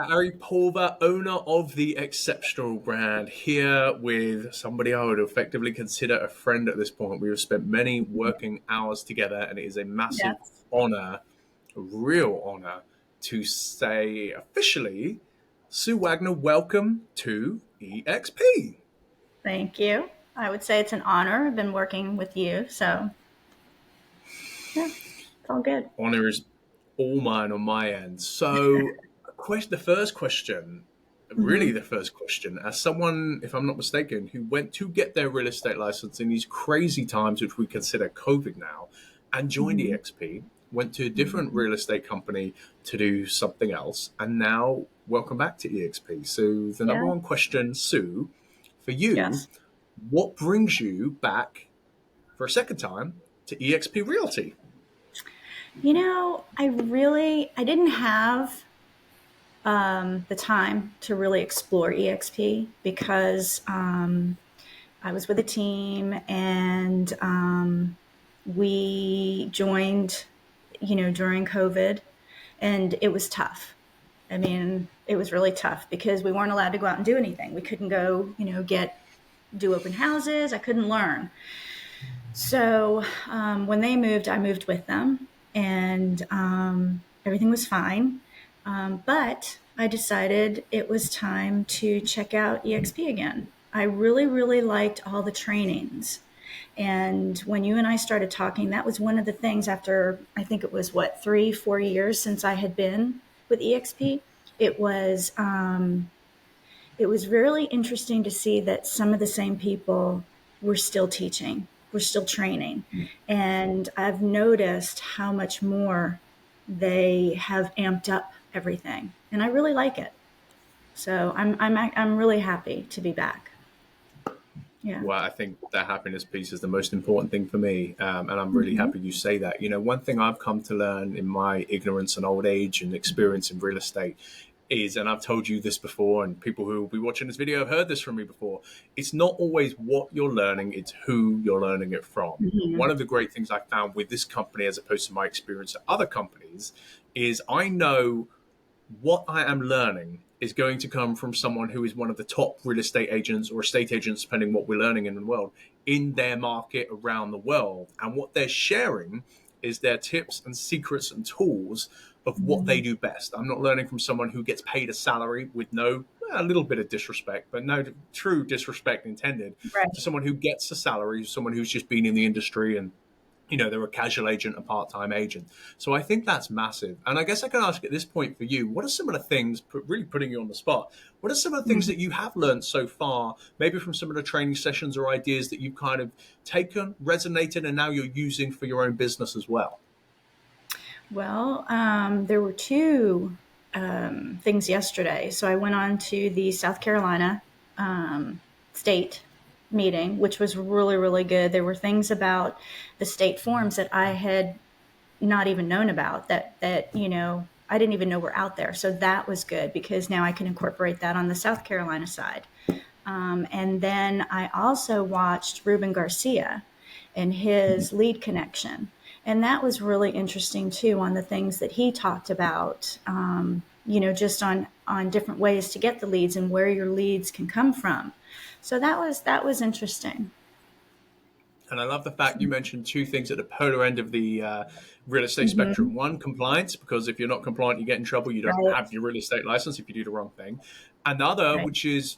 Ari Pulver, owner of the Exceptional brand, here with somebody I would effectively consider a friend at this point. We have spent many working hours together, and it is a massive Yes. honor, a real honor, to say officially, Sue Wagner, welcome to EXP. Thank you. I would say it's an honor. I've been working with you, so yeah, it's all good. Honor is all mine on my end. So, the first question, really Hmm. the first question, as someone, if I'm not mistaken, who went to get their real estate license in these crazy times, which we consider COVID now, and joined Hmm. EXP, went to a different Hmm. real estate company to do something else, and now welcome back to EXP. So, the number Yeah. one question, Sue, for you, Yes. what brings you back for a second time to EXP Realty? I didn't have the time to really explore EXP because I was with a team and we joined, during COVID, and it was tough. I mean, it was really tough because we weren't allowed to go out and do anything. We couldn't go, do open houses. I couldn't learn. So when they moved, I moved with them, and everything was fine. But I decided it was time to check out EXP again. I really, really liked all the trainings. And when you and I started talking, that was one of the things after, I think it was what, 3, 4 years since I had been with EXP. It was, um, it was really interesting to see that some of the same people were still teaching, were still training. And I've noticed how much more they have amped up everything. And I really like it. So I'm really happy to be back. Yeah. Well, I think that happiness piece is the most important thing for me. And I'm really Hmm. happy you say that. You know, one thing I've come to learn in my ignorance and old age and experience in real estate is, and I've told you this before, and people who will be watching this video have heard this from me before, it's not always what you're learning, it's who you're learning it from. And Hmm. one of the great things I found with this company, as opposed to my experience at other companies, is I know what I am learning is going to come from someone who is one of the top real estate agents or estate agents, depending what we're learning in the world, in their market around the world. And what they're sharing is their tips and secrets and tools of what they Hmm. do best. I'm not learning from someone who gets paid a salary with no, a little bit of disrespect, but no true disrespect intended, to Right. someone who gets a salary, someone who's just been in the industry and they're a casual agent, a part-time agent. So I think that's massive. And I guess I can ask at this point for you, what are some of the things, really putting you on the spot, what are some of the things that you have learned so far, maybe from some of the training sessions or ideas that you've kind of taken, resonated, and now you're using for your own business as well? Well, there were two things yesterday. So I went on to the South Carolina state meeting, which was really, really good. There were things about the state forms that I had not even known about that I didn't even know were out there. So that was good because now I can incorporate that on the South Carolina side. And then I also watched Ruben Garcia and his lead connection. And that was really interesting too on the things that he talked about, just on different ways to get the leads and where your leads can come from. So that was interesting. And I love the fact you mentioned two things at the polar end of the real estate Hmm. spectrum. One, compliance, because if you're not compliant, you get in trouble. You don't Right, have your real estate license if you do the wrong thing. Another, right. which is,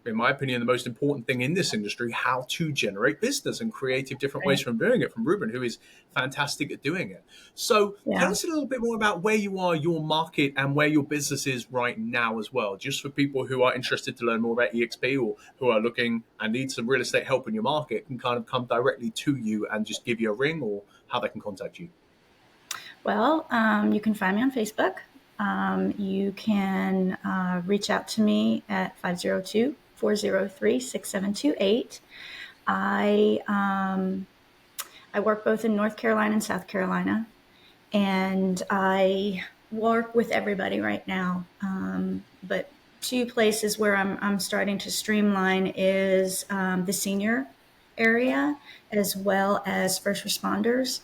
in my opinion, the most important thing in this industry, how to generate business and creative different ways Right. from doing it, from Ruben, who is fantastic at doing it. So tell Yeah. us a little bit more about where you are, your market, and where your business is right now as well, just for people who are interested to learn more about EXP or who are looking and need some real estate help in your market can kind of come directly to you and just give you a ring, or how they can contact you. Well, you can find me on Facebook. You can reach out to me at 502-403-6728. I I work both in North Carolina and South Carolina, and I work with everybody right now. But two places where I'm starting to streamline is the senior area as well as first responders.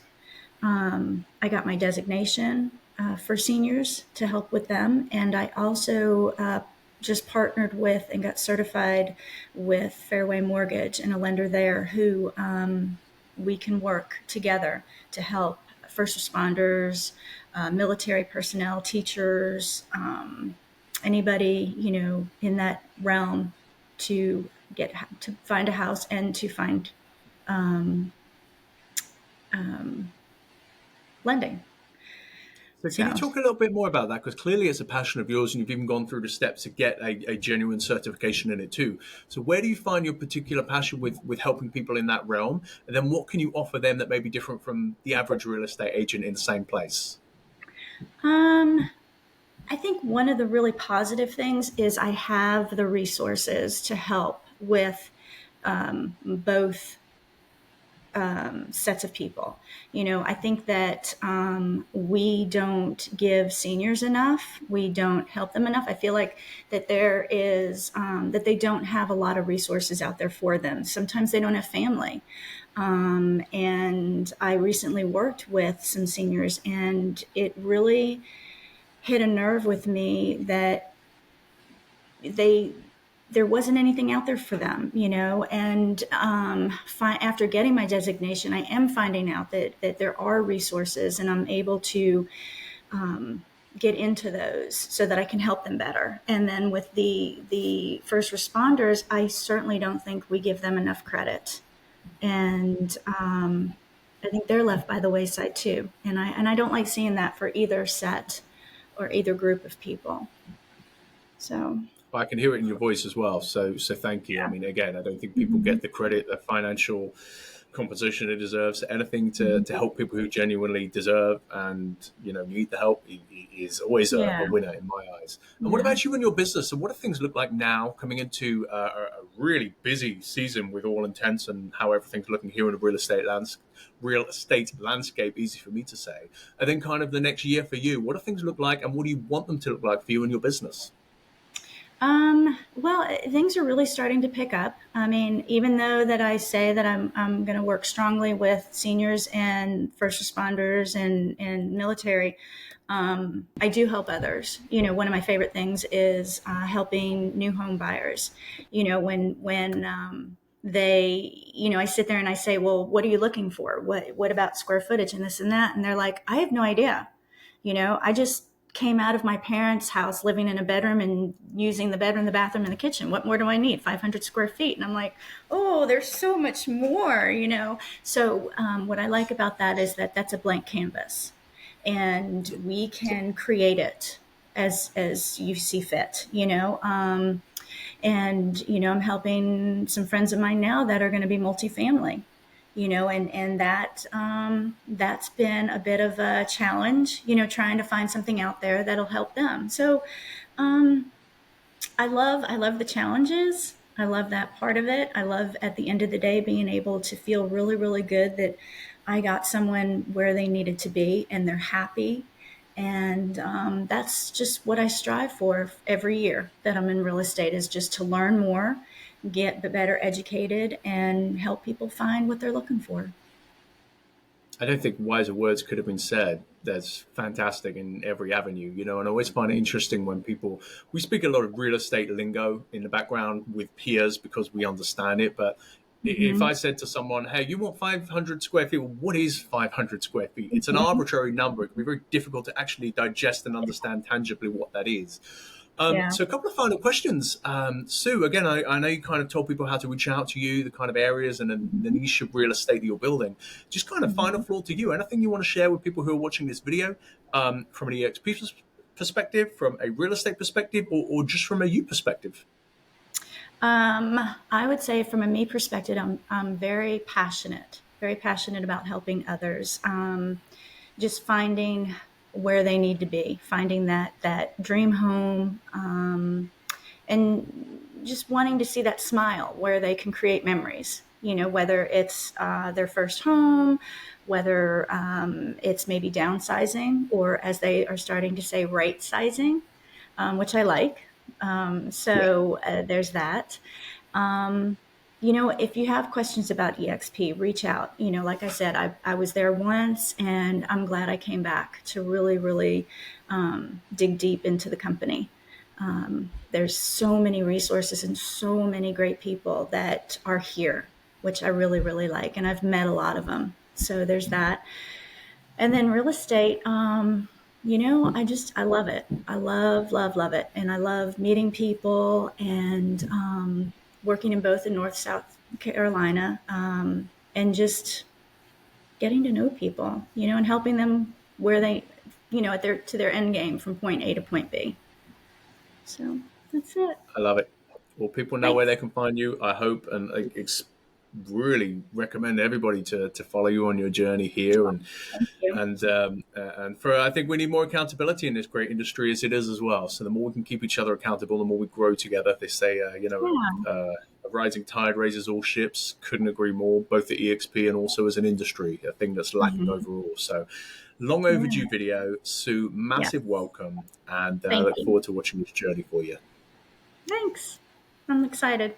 I got my designation. for seniors to help with them. And I also just partnered with and got certified with Fairway Mortgage and a lender there who we can work together to help first responders, military personnel, teachers, anybody, in that realm to get to find a house and to find lending. So can you So, talk a little bit more about that? Because clearly it's a passion of yours and you've even gone through the steps to get a genuine certification in it too. So where do you find your particular passion with helping people in that realm? And then what can you offer them that may be different from the average real estate agent in the same place? um, I think one of the really positive things is I have the resources to help with both sets of people. I think that we don't give seniors enough. We don't help them enough. I feel like that there is that they don't have a lot of resources out there for them. Sometimes they don't have family. And I recently worked with some seniors, and it really hit a nerve with me that they there wasn't anything out there for them, and after getting my designation, I am finding out that there are resources, and I'm able to get into those so that I can help them better. And then with the first responders, I certainly don't think we give them enough credit, and I think they're left by the wayside too. And I don't like seeing that for either set or either group of people. So I can hear it in your voice as well. So thank you. I yeah. mean, again, I don't think people Mm-hmm. get the credit, the financial compensation it deserves. Anything to Mm-hmm. help people who genuinely deserve and need the help is always a Yeah. winner in my eyes. And what Yeah. about you and your business? So what do things look like now, coming into a really busy season with all intents and how everything's looking here in the real estate landscape? Easy for me to say. And then kind of the next year for you, what do things look like, and what do you want them to look like for you and your business? Well, things are really starting to pick up. I mean, even though that I say that I'm going to work strongly with seniors and first responders and military, I do help others. One of my favorite things is helping new home buyers. When I sit there and I say, well, what are you looking for? What about square footage and this and that? And they're like, I have no idea. I just came out of my parents' house living in a bedroom and using the bedroom, the bathroom, and the kitchen. What more do I need? 500 square feet. And I'm like, oh, there's so much more. So, what I like about that is that that's a blank canvas, and we can create it as you see fit. And I'm helping some friends of mine now that are going to be multifamily, and that's been a bit of a challenge, trying to find something out there that'll help them. So um, I love the challenges. I love that part of it. I love at the end of the day being able to feel really, really good that I got someone where they needed to be and they're happy. And that's just what I strive for every year that I'm in real estate, is just to learn more, get better educated, and help people find what they're looking for. I don't think wiser words could have been said. That's fantastic in every avenue. And I always find it interesting when we speak a lot of real estate lingo in the background with peers because we understand it. But if Mm-hmm. I said to someone, hey, you want 500 square feet, well, what is 500 square feet? It's an Mm-hmm. arbitrary number. It can be very difficult to actually digest and understand tangibly what that is. Yeah. So a couple of final questions. Sue, again, I know you kind of told people how to reach out to you, the kind of areas and the niche of real estate that you're building. Just kind of final Mm-hmm. floor to you. Anything you want to share with people who are watching this video from an EXP perspective, from a real estate perspective, or just from a you perspective? I would say, from a me perspective, I'm very passionate about helping others. Just finding where they need to be, finding that dream home, and just wanting to see that smile where they can create memories. Whether it's their first home, whether it's maybe downsizing, or as they are starting to say, right sizing, which I like. Yeah. So there's that. Um, if you have questions about EXP, reach out. Like I said, I was there once, and I'm glad I came back to really, really dig deep into the company. There's so many resources and so many great people that are here, which I really, really like. And I've met a lot of them. So there's that. And then real estate, I love it. I love, love, love it. And I love meeting people and working in both in North, South Carolina, and just getting to know people, and helping them where they, to their end game from point A to point B. So that's it. I love it. Well, people know where Thanks. they can find you, I hope, and really recommend everybody to follow you on your journey here. Thank you. And for I think we need more accountability in this great industry as it is as well. So the more we can keep each other accountable, the more we grow together. They say, Yeah. a rising tide raises all ships. Couldn't agree more. Both the EXP and also as an industry, a thing that's lacking Hmm. overall. So long Yeah. overdue video, Sue. Yes. Massive welcome, and I Thank look you. forward to watching this journey for you. Thanks. I'm excited.